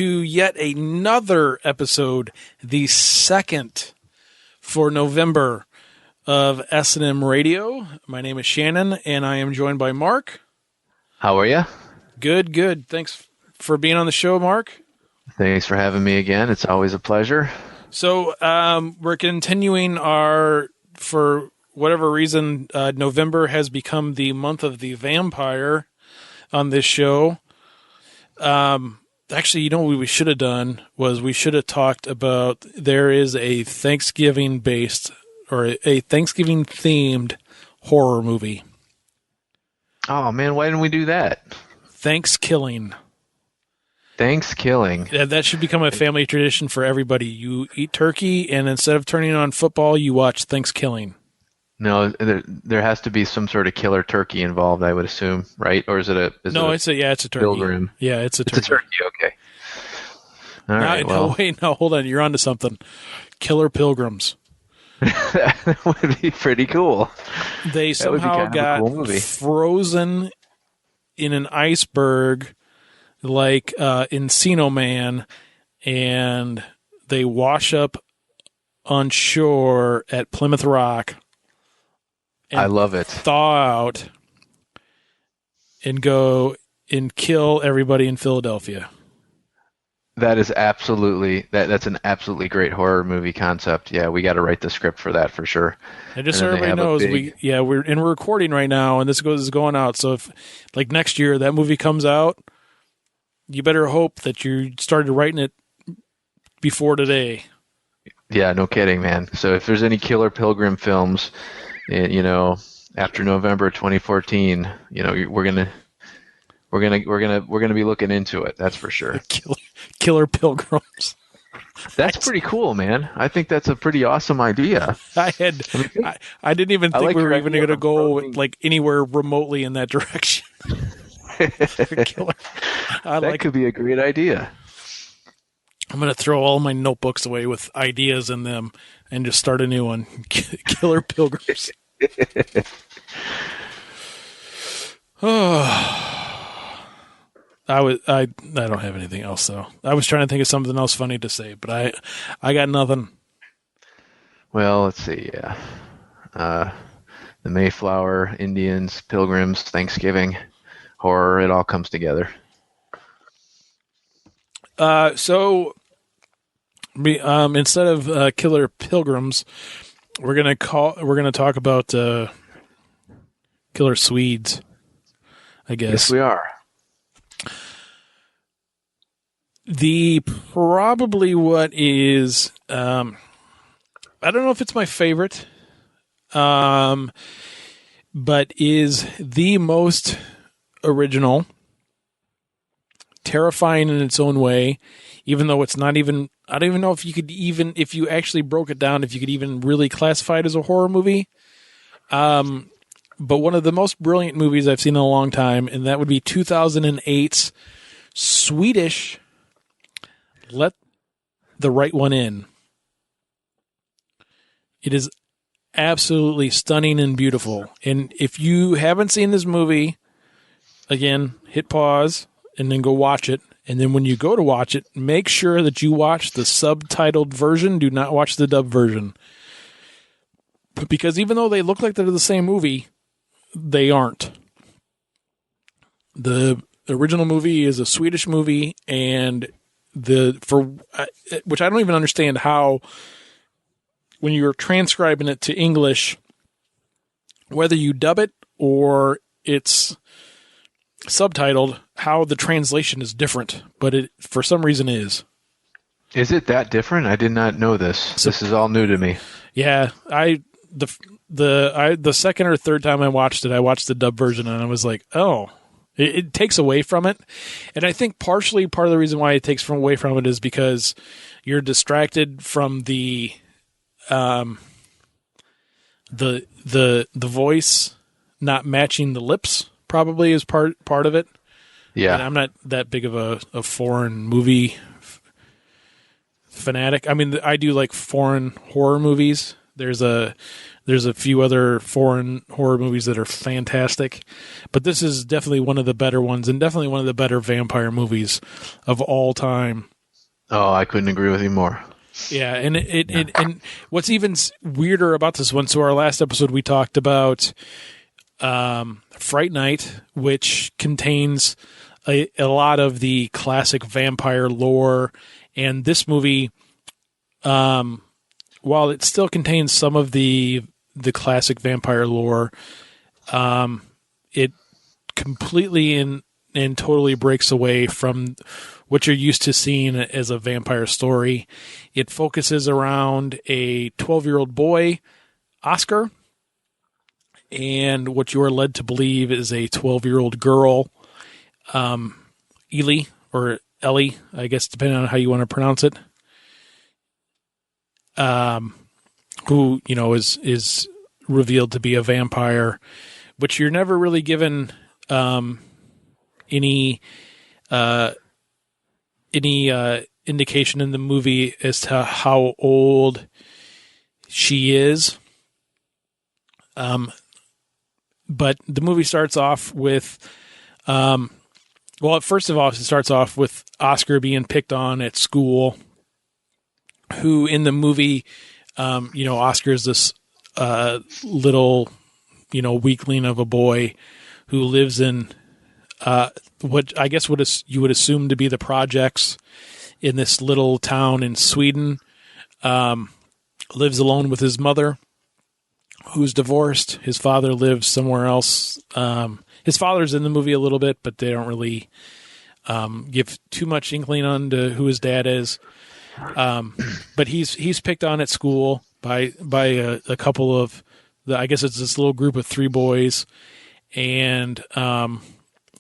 To yet another episode, the second for November of S&M Radio. My name is Shannon, and I am joined by Mark. How are you? Good, good. Thanks for being on the show, Mark. Thanks for having me again. It's always a pleasure. So we're continuing for whatever reason, November has become the month of the vampire on this show. Actually, you know what we should have done was we should have talked about there is a Thanksgiving-based or a Thanksgiving-themed horror movie. Oh, man, why didn't we do that? Thanksgiving. Thanksgiving. Yeah, that should become a family tradition for everybody. You eat turkey, and instead of turning on football, you watch Thanksgiving. No, there has to be some sort of killer turkey involved, I would assume, right? Or is it a? It's a turkey. Pilgrim? Yeah, it's a turkey. It's a turkey. Okay. All right. No, hold on. You're onto something. Killer pilgrims. That would be pretty cool. They somehow got frozen in an iceberg, like Encino Man, and they wash up on shore at Plymouth Rock. I love it. Thaw out and go and kill everybody in Philadelphia. That is absolutely that's an absolutely great horror movie concept. Yeah, we got to write the script for that for sure. And just so everybody knows, we're recording right now, and this is going out. So if like next year that movie comes out, you better hope that you started writing it before today. Yeah, no kidding, man. So if there's any Killer Pilgrim films, after November 2014, we're gonna be looking into it. That's for sure. Killer Pilgrims. That's pretty cool, man. I think that's a pretty awesome idea. I didn't even think we were even going to go like anywhere remotely in that direction. That could be a great idea. I'm going to throw all my notebooks away with ideas in them and just start a new one. Killer Pilgrims. I don't have anything else though. I was trying to think of something else funny to say, but I got nothing. Well, let's see. Yeah, the Mayflower, Indians, Pilgrims, Thanksgiving, horror. It all comes together. So instead of Killer Pilgrims, we're gonna talk about Killer Swedes. I guess. Yes, we are. Probably what is, I don't know if it's my favorite, but is the most original, terrifying in its own way, even though it's not even, I don't even know if you could even, if you actually broke it down, if you could even really classify it as a horror movie. But one of the most brilliant movies I've seen in a long time, and that would be 2008's Swedish Let the Right One In. It is absolutely stunning and beautiful. And if you haven't seen this movie, again, hit pause and then go watch it. And then when you go to watch it, make sure that you watch the subtitled version. Do not watch the dubbed version. Because even though they look like they're the same movie, they aren't. The original movie is a Swedish movie, and which I don't even understand how, when you're transcribing it to English, whether you dub it or it's subtitled, how the translation is different, but it for some reason is. Is it that different? I did not know this. This is all new to me. Yeah, the second or third time I watched the dub version, and I was like, oh, it takes away from it. And I think partially part of the reason why it takes away from it is because you're distracted from the voice not matching the lips, probably is part of it. Yeah. And I'm not that big of a foreign movie fanatic. I mean, I do like foreign horror movies. There's There's a few other foreign horror movies that are fantastic, but this is definitely one of the better ones, and definitely one of the better vampire movies of all time. Oh, I couldn't agree with you more. Yeah, and Yeah. and what's even weirder about this one? So our last episode we talked about Fright Night, which contains a lot of the classic vampire lore, and this movie, while it still contains some of the classic vampire lore, it completely and totally breaks away from what you're used to seeing as a vampire story. It focuses around a 12-year-old boy, Oscar, and what you are led to believe is a 12-year-old girl, Ely, or Ellie, I guess, depending on how you want to pronounce it, who, is revealed to be a vampire, which you're never really given any indication in the movie as to how old she is. But the movie starts off with, first of all, it starts off with Oscar being picked on at school. Who in the movie, Oscar is this little, weakling of a boy who lives in what I guess you would assume to be the projects in this little town in Sweden. Lives alone with his mother, who's divorced. His father lives somewhere else. His father's in the movie a little bit, but they don't really give too much inkling on to who his dad is. But he's picked on at school by a couple of I guess it's this little group of three boys, and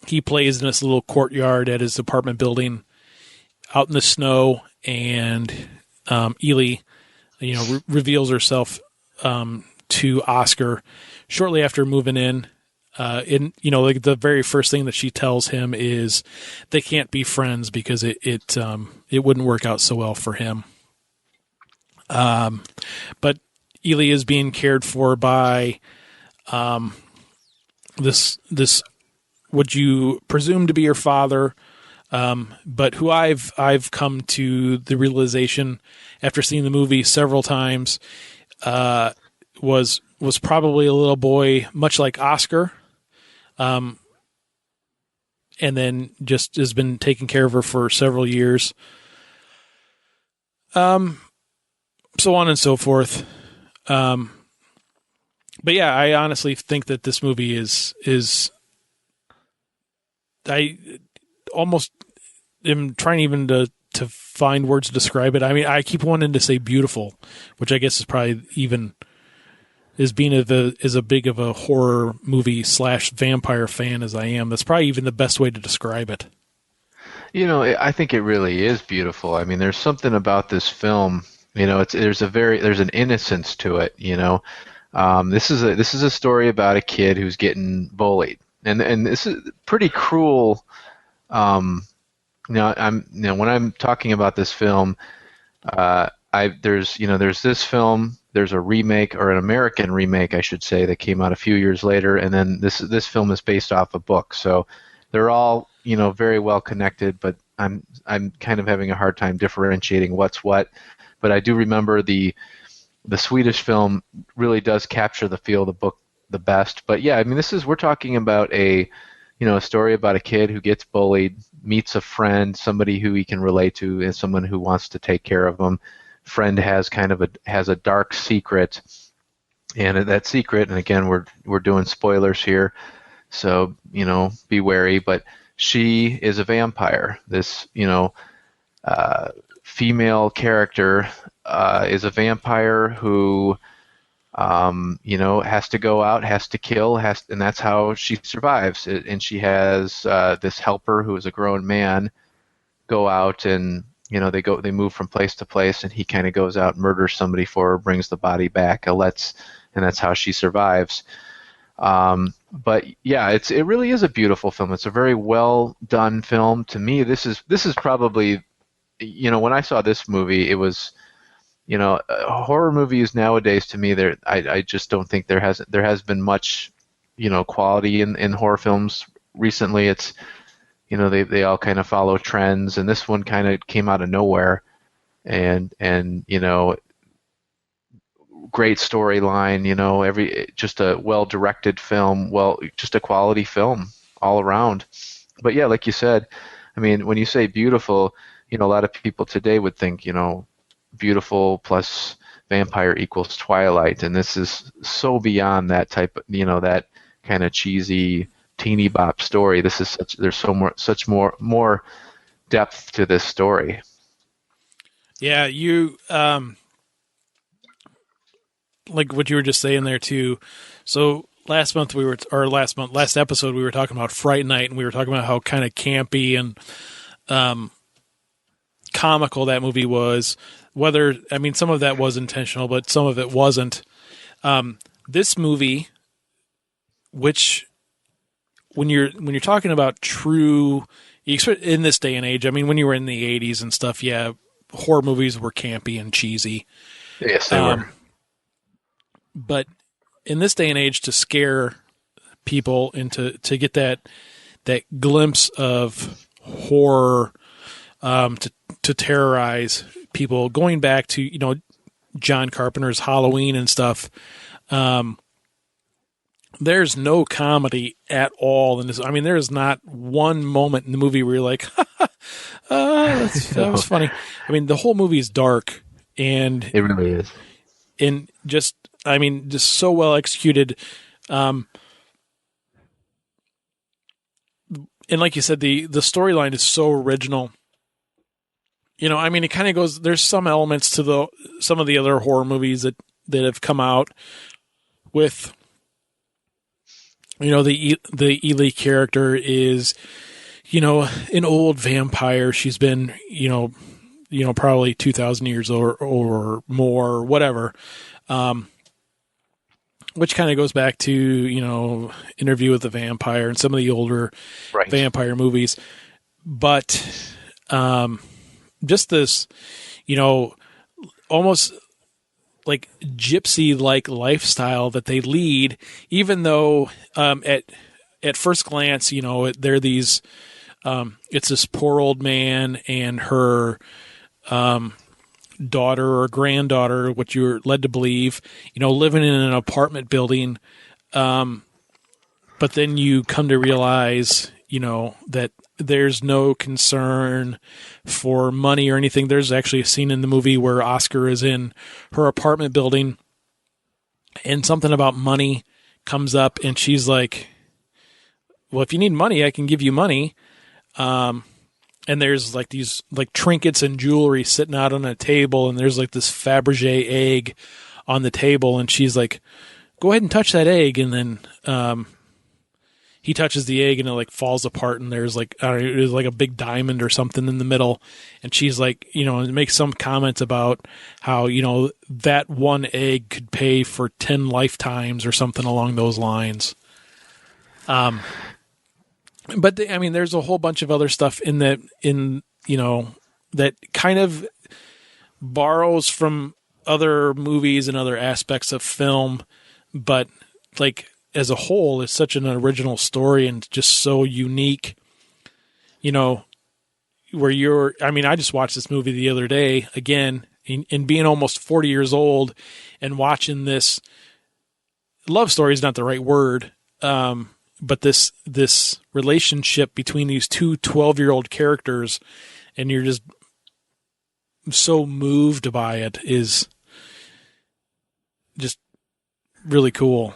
he plays in this little courtyard at his apartment building out in the snow, and Ely, reveals herself to Oscar shortly after moving in. Like the very first thing that she tells him is they can't be friends because it wouldn't work out so well for him. But Ely is being cared for by this what you presume to be her father, but who I've come to the realization after seeing the movie several times was probably a little boy much like Oscar, and then just has been taking care of her for several years. So on and so forth. But yeah, I honestly think that this movie is I almost am trying even to find words to describe it. I mean, I keep wanting to say beautiful, which I guess is probably even as being as a big of a horror movie / vampire fan as I am. That's probably even the best way to describe it. I think it really is beautiful. I mean, there's something about this film. There's an innocence to it. This is a story about a kid who's getting bullied, and this is pretty cruel. When I'm talking about this film, there's this film. There's a remake, or an American remake, I should say, that came out a few years later, and then this film is based off a book. So they're all very well connected, but I'm kind of having a hard time differentiating what's what. But I do remember the Swedish film really does capture the feel of the book the best. But yeah, I mean, we're talking about a story about a kid who gets bullied, meets a friend, somebody who he can relate to, and someone who wants to take care of him. Friend has a dark secret, and that secret, and again, we're doing spoilers here, so be wary. But she is a vampire. This female character is a vampire who has to go out, has to kill, and that's how she survives. And she has this helper who is a grown man go out, and they move from place to place, and he kind of goes out, murders somebody for her, brings the body back, and that's how she survives. But yeah, it really is a beautiful film. It's a very well done film. To me, this is probably, when I saw this movie, it was horror movies nowadays, to me, I just don't think there has been much, quality in horror films recently. It's, they all kind of follow trends, and this one kind of came out of nowhere, and great storyline, every just a well directed film, just a quality film all around. But yeah, like you said, I mean, when you say beautiful, a lot of people today would think, beautiful plus vampire equals Twilight, and this is so beyond that type of, that kind of cheesy teeny bop story. This is there's such more depth to this story. Yeah, you like what you were just saying there too. So last episode we were talking about Fright Night, and we were talking about how kind of campy and um, comical that movie was. Whether, I mean, some of that was intentional, but some of it wasn't. This movie, which when you're talking about true, in this day and age, I mean, when you were in the '80s and stuff, yeah, horror movies were campy and cheesy. Yes, they were. Um, but in this day and age, to scare people and to get that glimpse of horror, to terrorize people, going back to John Carpenter's Halloween and stuff. There's no comedy at all in this. I mean, there is not one moment in the movie where you're like, that was funny. I mean, the whole movie is dark and It really is. just, I mean, just so well executed. Um, and like you said, the storyline is so original. I mean, it kind of goes. There's some elements to some of the other horror movies that have come out with. The Ely character is, an old vampire. She's been, probably 2,000 years or more, or whatever. Which kind of goes back to, Interview with the Vampire and some of the older Right. vampire movies. But just this, almost like gypsy like lifestyle that they lead, even though at first glance, they're these it's this poor old man and her daughter or granddaughter, what you're led to believe, living in an apartment building. But then you come to realize, that there's no concern for money or anything. There's actually a scene in the movie where Oscar is in her apartment building and something about money comes up, and she's like, well, if you need money, I can give you money. And there's like these like trinkets and jewelry sitting out on a table, and there's like this Fabergé egg on the table, and she's like, go ahead and touch that egg. And then he touches the egg and it like falls apart, and there's like, I don't know, there's like a big diamond or something in the middle. And she's like, and makes some comments about how, that one egg could pay for 10 lifetimes or something along those lines. But I mean, there's a whole bunch of other stuff that kind of borrows from other movies and other aspects of film, but like as a whole, it's such an original story and just so unique. I just watched this movie the other day again, and being almost 40 years old and watching this love story is not the right word. But this relationship between these two 12-year-old characters, and you're just so moved by it, is just really cool,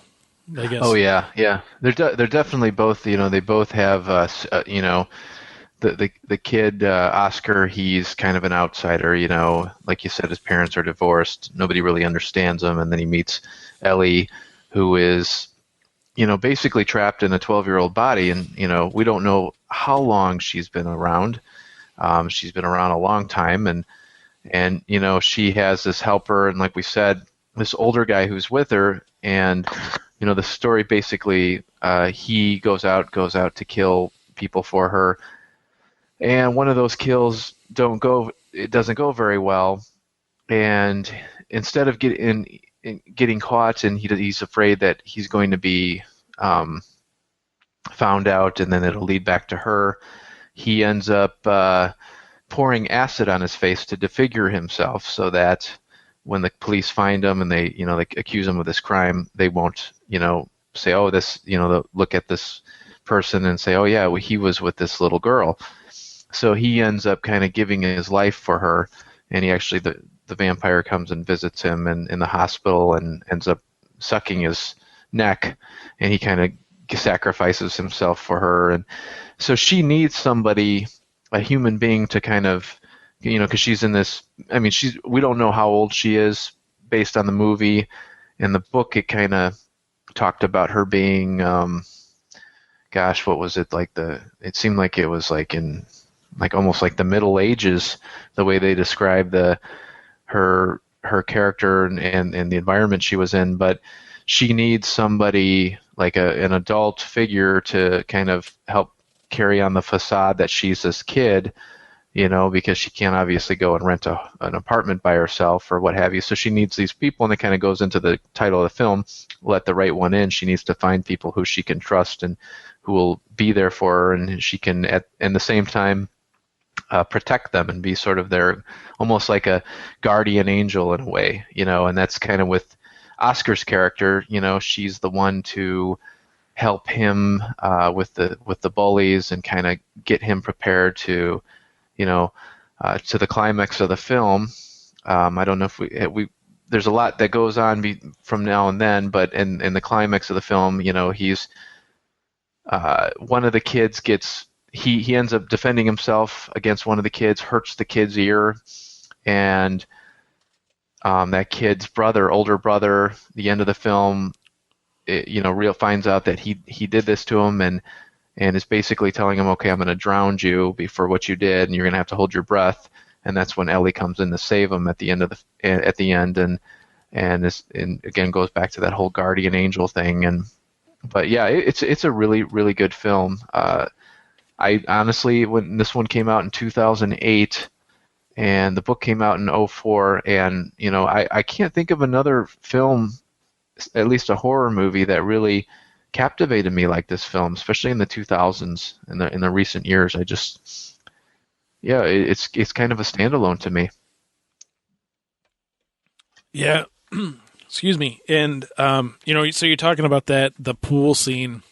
I guess. Oh yeah, yeah. They're definitely both. They both have. The kid Oscar. He's kind of an outsider. Like you said, his parents are divorced. Nobody really understands him, and then he meets Ellie, who is, basically trapped in a 12-year-old body, and we don't know how long she's been around. She's been around a long time, and she has this helper, and like we said, this older guy who's with her, and the story basically, he goes out to kill people for her, and one of those kills it doesn't go very well, and instead of getting caught, and he's afraid that he's going to be um, found out, and then it'll lead back to her. He ends up pouring acid on his face to disfigure himself, so that when the police find him and they accuse him of this crime, they won't say, oh, this, they'll look at this person and say, oh yeah, well, he was with this little girl. So he ends up kind of giving his life for her, and he actually the vampire comes and visits him in the hospital and ends up sucking his neck, and he kind of sacrifices himself for her. And so she needs somebody, a human being, to kind of, because she's in this. I mean, we don't know how old she is based on the movie. In the book, it kind of talked about her being, gosh, what was it like? It seemed like it was like in, like almost like the Middle Ages, the way they described her character and the environment she was in. But she needs somebody like an adult figure to kind of help carry on the facade that she's this kid, because she can't obviously go and rent an apartment by herself or what have you. So she needs these people, and it kind of goes into the title of the film, Let the Right One In. She needs to find people who she can trust and who will be there for her, and she can, at the same time, protect them and be sort of their, almost like a guardian angel in a way, and that's kind of with Oscar's character. She's the one to help him with the bullies and kind of get him prepared to, to the climax of the film. I don't know if we there's a lot that goes on from now and then, but in the climax of the film, he's one of the kids gets he ends up defending himself against one of the kids, hurts the kid's ear, and that kid's older brother, the end of the film, real finds out that he did this to him, and is basically telling him, okay, I'm going to drown you for what you did, and you're going to have to hold your breath. And that's when Ellie comes in to save him at the end and again goes back to that whole guardian angel thing. But yeah, it's a really, really good film. I honestly, when this one came out in 2008 and the book came out in '04, and I can't think of another film, at least a horror movie, that really captivated me like this film, especially in the 2000s, in the recent years. It's kind of a standalone to me. Yeah. Excuse me. And so you're talking about the pool scene.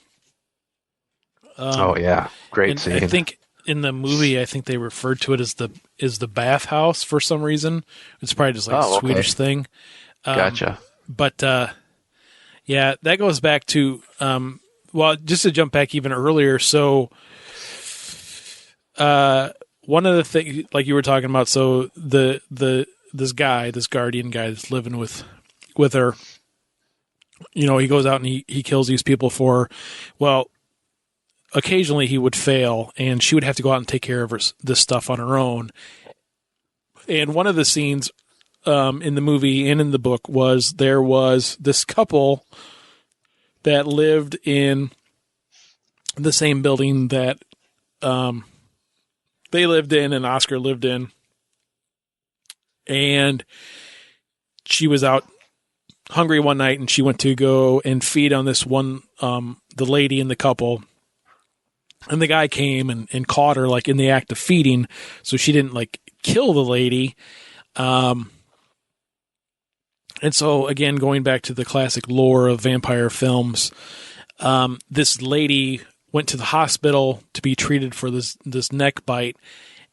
Oh yeah, great And scene. I think in the movie, I think they referred to it as the bathhouse for some reason. It's probably just like a Swedish thing. Gotcha. But yeah, that goes back to well, just to jump back even earlier. So one of the things, like you were talking about, so this guardian guy that's living with her, he goes out and he kills these people for, well, occasionally he would fail, and she would have to go out and take care of this stuff on her own. And one of the scenes in the movie and in the book there was this couple that lived in the same building that they lived in and Oscar lived in. And she was out hungry one night, and she went to go and feed on this one, the lady in the couple. And the guy came and caught her like in the act of feeding, so she didn't like kill the lady. And so again, going back to the classic lore of vampire films, this lady went to the hospital to be treated for this neck bite,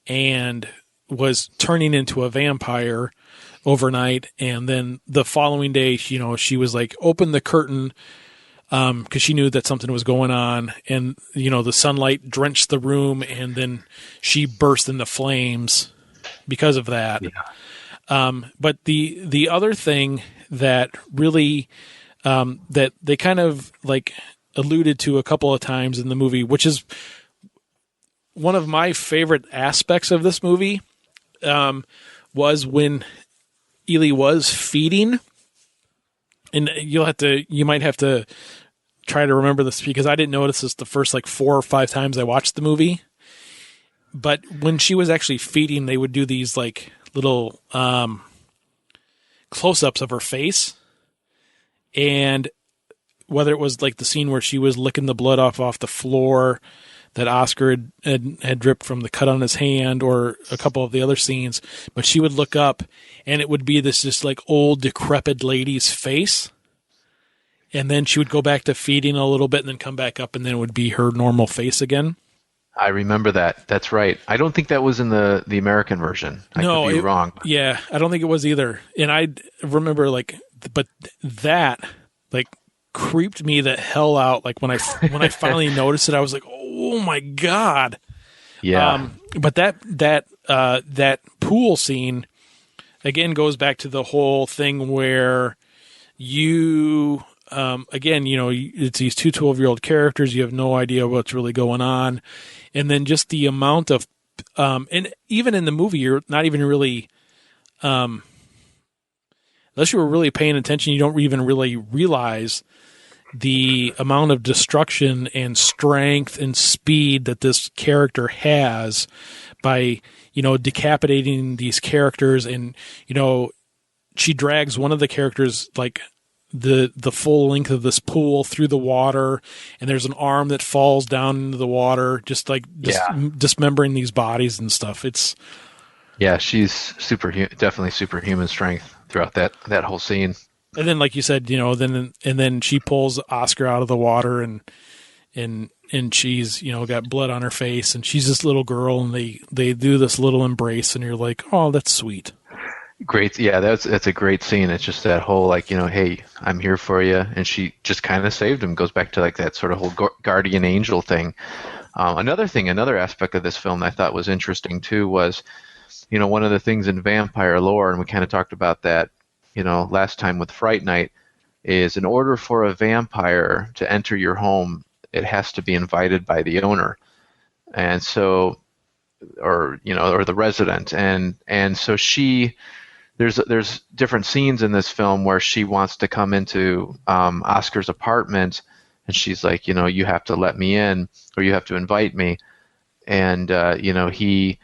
and was turning into a vampire overnight. And then the following day, she was like, open the curtain, because she knew that something was going on, and the sunlight drenched the room, and then she burst into flames because of that. Yeah. But the other thing that really that they kind of like alluded to a couple of times in the movie, which is one of my favorite aspects of this movie, was when Ely was feeding. And you might have to try to remember this, because I didn't notice this the first like 4 or 5 times I watched the movie. But when she was actually feeding, they would do these like little close-ups of her face, and whether it was like the scene where she was licking the blood off the floor that Oscar had dripped from the cut on his hand, or a couple of the other scenes, but she would look up and it would be this just like old decrepit lady's face. And then she would go back to feeding a little bit and then come back up, and then it would be her normal face again. I remember that. That's right. I don't think that was in the American version. I No, could be wrong. yeah, I don't think it was either. And I remember but that like creeped me the hell out. Like when I finally noticed it, I was like, oh my God. Yeah. But that pool scene again goes back to the whole thing where you, again, it's these two 12-year-old characters. You have no idea what's really going on. And then just the amount of, and even in the movie, you're not even really, unless you were really paying attention, you don't even really realize the amount of destruction and strength and speed that this character has by, decapitating these characters. And, she drags one of the characters like the full length of this pool through the water, and there's an arm that falls down into the water, just like dismembering these bodies and stuff. She's definitely superhuman strength throughout that whole scene. And then, like you said, then she pulls Oscar out of the water, and she's got blood on her face, and she's this little girl, and they do this little embrace, and you're like, oh, that's sweet. Great, yeah, that's a great scene. It's just that whole hey, I'm here for you, and she just kind of saved him. Goes back to like that sort of whole guardian angel thing. Another aspect of this film I thought was interesting too was, one of the things in vampire lore, and we kind of talked about that, last time with Fright Night, is in order for a vampire to enter your home, it has to be invited by the owner, and so, or the resident, and so there's different scenes in this film where she wants to come into Oscar's apartment, and she's like, you have to let me in, or you have to invite me, and he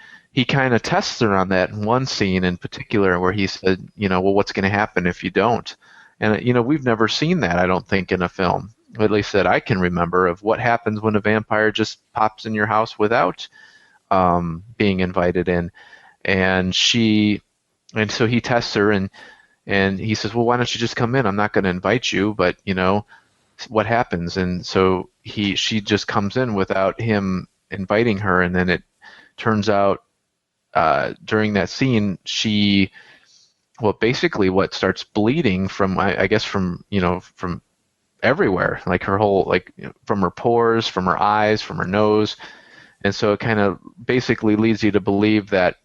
kind of tests her on that in one scene in particular where he said, well, what's going to happen if you don't? And, we've never seen that, I don't think, in a film, at least that I can remember, of what happens when a vampire just pops in your house without being invited in. And so he tests her, and he says, well, why don't you just come in? I'm not going to invite you, but, what happens? And so she just comes in without him inviting her, and then it turns out, during that scene, basically what starts bleeding from, I guess from everywhere, like her whole, from her pores, from her eyes, from her nose. And so it kind of basically leads you to believe that,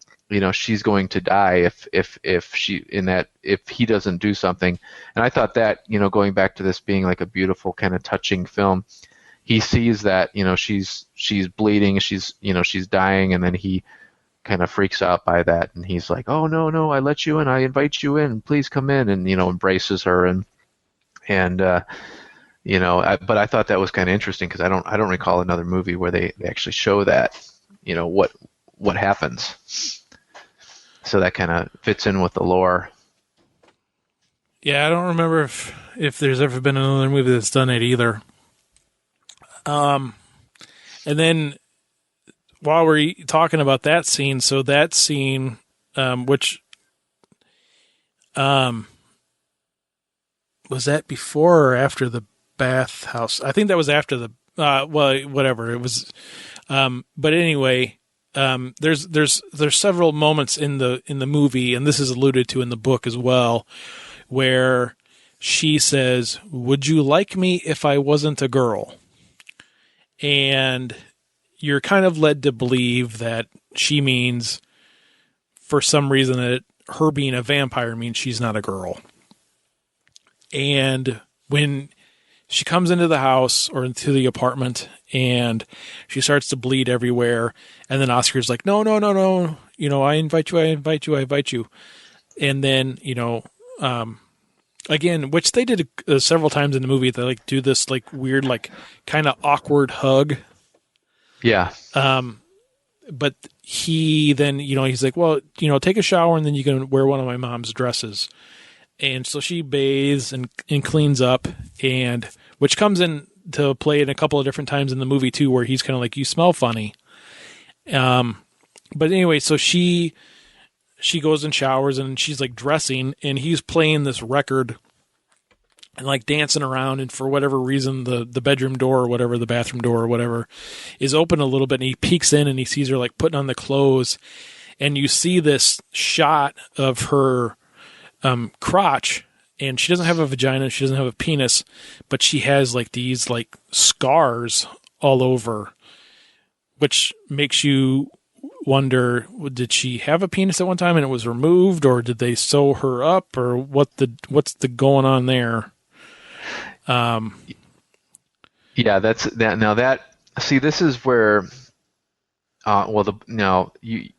she's going to die if he doesn't do something. And I thought that, going back to this being like a beautiful kind of touching film, he sees that, she's bleeding, she's dying, and then he kind of freaks out by that, and he's like, oh, no, I let you in, I invite you in, please come in, and embraces her, and but I thought that was kind of interesting because I don't recall another movie where they actually show that, what happens. So that kind of fits in with the lore. Yeah, I don't remember if there's ever been another movie that's done it either. And then while we're talking about that scene, so that scene, which was that before or after the bathhouse? I think that was after the whatever it was. But anyway, there's several moments in the movie, and this is alluded to in the book as well, where she says, "Would you like me if I wasn't a girl?" And you're kind of led to believe that she means, for some reason, that her being a vampire means she's not a girl. And when she comes into the house or into the apartment and she starts to bleed everywhere, and then Oscar's like, no, I invite you. And then, again, which they did several times in the movie, they do this weird, kind of awkward hug. Yeah. But he then, he's like, well, take a shower and then you can wear one of my mom's dresses. And so she bathes and cleans up, and which comes in to play in a couple of different times in the movie too, where he's kind of like, "You smell funny." But anyway, so she goes and showers, and she's like dressing, and he's playing this record and like dancing around, and for whatever reason the bedroom door or whatever, the bathroom door or whatever, is open a little bit, and he peeks in and he sees her like putting on the clothes, and you see this shot of her crotch, and she doesn't have a vagina, she doesn't have a penis, but she has like these like scars all over, which makes you wonder, did she have a penis at one time and it was removed, or did they sew her up, or what's the going on there? Yeah, that's that. Now that see, this is where well the now you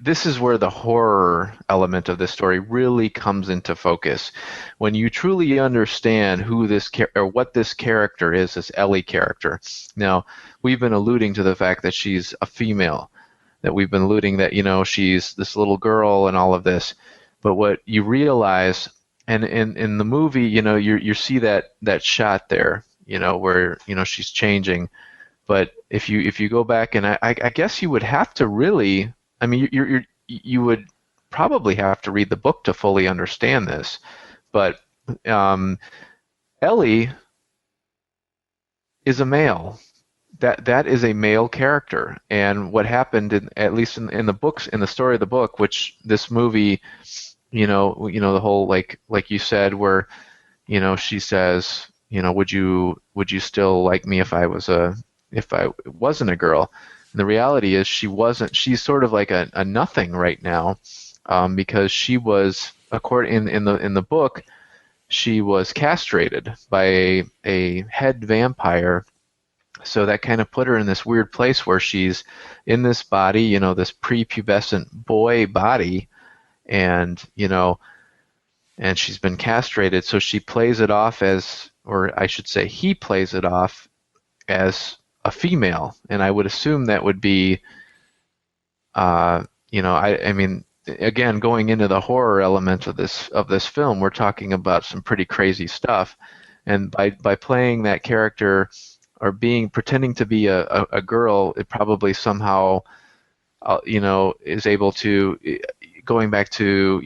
this is where the horror element of this story really comes into focus. When you truly understand who this or what this character is, this Ellie character. Now, we've been alluding to the fact that she's a female, that we've been alluding that, she's this little girl and all of this. But what you realize, and in the movie, you see that shot there, where, she's changing. But if you go back, and I guess you would have to really, I mean, you would probably have to read the book to fully understand this. But Ellie is a male. That is a male character, and what happened, at least in the books, in the story of the book, which this movie, the whole like you said, where, she says, would you still like me if I wasn't a girl? And the reality is she wasn't. She's sort of like a nothing right now, because she was, according in the book, she was castrated by a head vampire. So that kind of put her in this weird place where she's in this body, this prepubescent boy body, and and she's been castrated. So she plays it off as, or I should say, he plays it off as a female, and I would assume that would be, I mean, again, going into the horror element of this film, we're talking about some pretty crazy stuff, and by playing that character or pretending to be a girl, it probably somehow, is able to, going back to,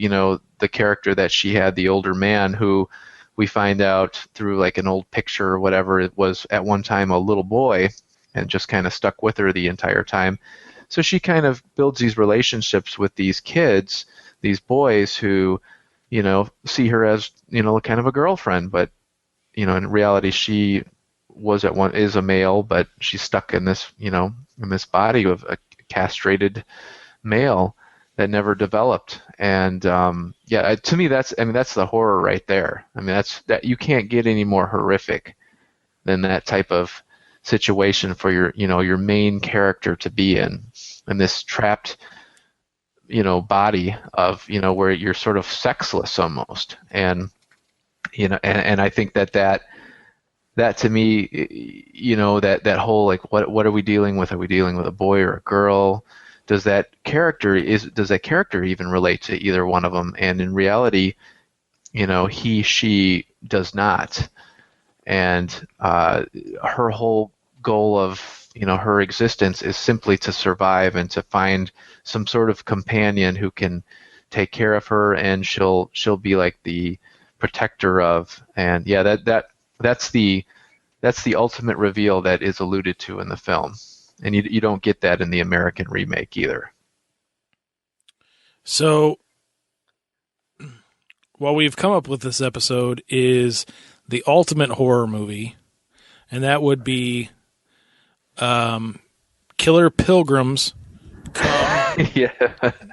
the character that she had, the older man who we find out through like an old picture or whatever, it was at one time a little boy and just kind of stuck with her the entire time. So she kind of builds these relationships with these kids, these boys who, see her as, kind of a girlfriend, but, in reality she is a male, but she's stuck in this, in this body of a castrated male that never developed. And to me, that's the horror right there. I mean, that you can't get any more horrific than that type of situation for your main character to be in this trapped, body of, where you're sort of sexless almost. And, and I think that to me, that whole, like, what are we dealing with? Are we dealing with a boy or a girl? Does that character even relate to either one of them? And in reality, she does not. And her whole goal of, her existence is simply to survive and to find some sort of companion who can take care of her, and she'll be like the protector of. And yeah, that's the ultimate reveal that is alluded to in the film, and you don't get that in the American remake either. So what we've come up with this episode is the ultimate horror movie, and that would be killer pilgrims come Yeah.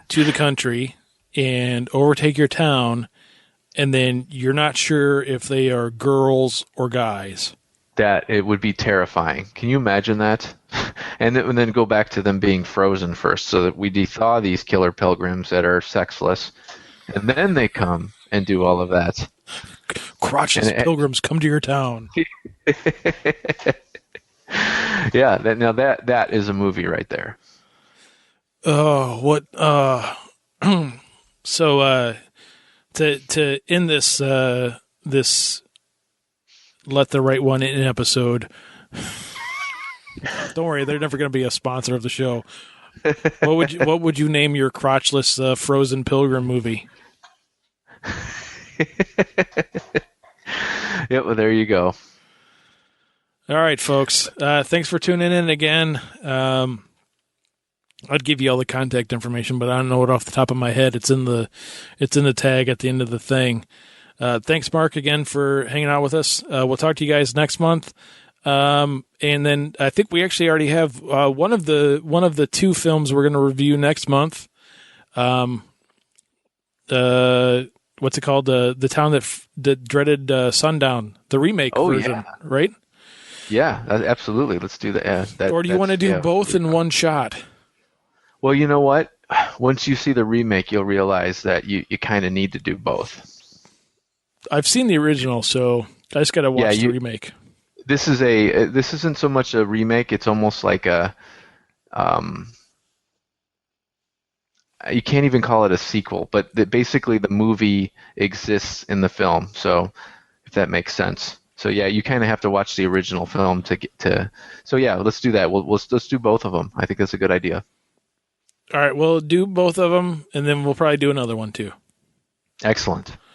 to the country and overtake your town, and then you're not sure if they are girls or guys. That it would be terrifying. Can you imagine that? And then go back to them being frozen first, so that we thaw these killer pilgrims that are sexless, and then they come and do all of that. Crotchless pilgrims come to your town. Yeah, that is a movie right there. Oh, what? So to end this Let the Right One In episode. Don't worry, they're never going to be a sponsor of the show. What would you name your crotchless frozen pilgrim movie? Yep, well, there you go. All right, folks. Thanks for tuning in again. I'd give you all the contact information, but I don't know it off the top of my head. It's in the tag at the end of the thing. Thanks, Mark, again for hanging out with us. We'll talk to you guys next month. And then I think we actually already have one of the two films we're going to review next month. What's it called? The town that dreaded sundown, the remake version, yeah. right? Yeah, absolutely. Let's do that. Or do you want to do both in one shot? Well, you know what? Once you see the remake, you'll realize that you kind of need to do both. I've seen the original, so I just got to watch the remake. This isn't so much a remake. It's almost like you can't even call it a sequel, but basically the movie exists in the film. So if that makes sense. So yeah, you kind of have to watch the original film to get to. So yeah, let's do that. Let's do both of them. I think that's a good idea. All right, we'll do both of them, and then we'll probably do another one too. Excellent.